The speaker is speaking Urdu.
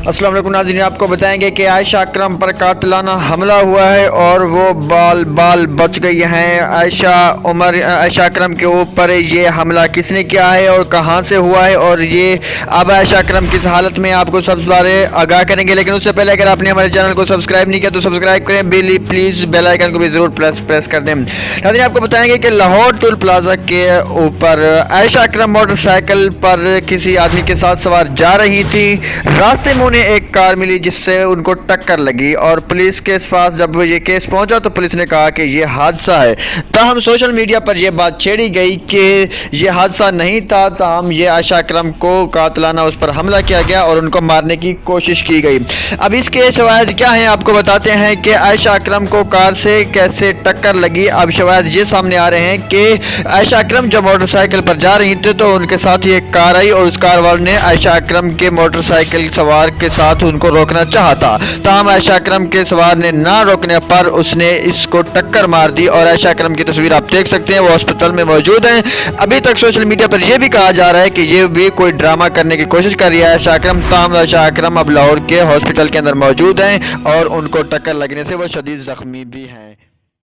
السلام علیکم ناظرین، آپ کو بتائیں گے کہ عائشہ اکرم پر قاتلانہ حملہ ہوا ہے اور وہ بال بچ گئی ہیں۔ عائشہ اکرم کے اوپر یہ حملہ کس نے کیا ہے اور کہاں سے ہوا ہے، اور یہ اب عائشہ اکرم کس حالت میں، آپ کو سب سے بارے آگاہ کریں گے۔ لیکن اس سے پہلے اگر آپ نے ہمارے چینل کو سبسکرائب نہیں کیا تو سبسکرائب کریں، پلیز بیل آئیکن کو بھی ضرور پریس کر دیں۔ ناظرین، آپ کو بتائیں گے کہ لاہور ٹول پلازا کے اوپر عائشہ اکرم موٹر سائیکل پر کسی آدمی کے ساتھ سوار جا رہی تھی۔ راستے میں انہیں ایک کار ملی جس سے ان کو ٹکر لگی، اور پولیس کے پاس جب یہ کیس پہنچا تو پولیس نے کہا کہ یہ حادثہ ہے۔ تاہم سوشل میڈیا پر یہ بات چھیڑی گئی کہ یہ حادثہ نہیں تھا، تاہم یہ عائشہ اکرم کو قاتلانہ اس پر حملہ کیا گیا اور ان کو مارنے کی کوشش کی گئی۔ اب اس کے شواہد کیا ہیں آپ کو بتاتے ہیں کہ عائشہ اکرم کو کار سے کیسے ٹکر لگی۔ اب شواہد یہ سامنے آ رہے ہیں کہ عائشہ اکرم جب موٹر سائیکل پر جا رہی تھی تو ان کے ساتھ ہی ایک کار آئی، اور اس کار والے نے عائشہ اکرم کے موٹر سائیکل سوار کے ساتھ ان کو روکنا چاہا تھا، تاہم عائشہ اکرم کے سوار نے نہ روکنے پر اس نے اس کو ٹکر مار دی، اور عائشہ اکرم کی تصویر آپ دیکھ سکتے ہیں، وہ ہسپتال میں موجود ہیں۔ ابھی تک سوشل میڈیا پر یہ بھی کہا جا رہا ہے کہ یہ بھی کوئی ڈرامہ کرنے کی کوشش کر رہی ہے عائشہ اکرم، تاہم عائشہ اکرم اب لاہور کے ہاسپٹل کے اندر موجود ہیں اور ان کو ٹکر لگنے سے وہ شدید زخمی بھی ہیں۔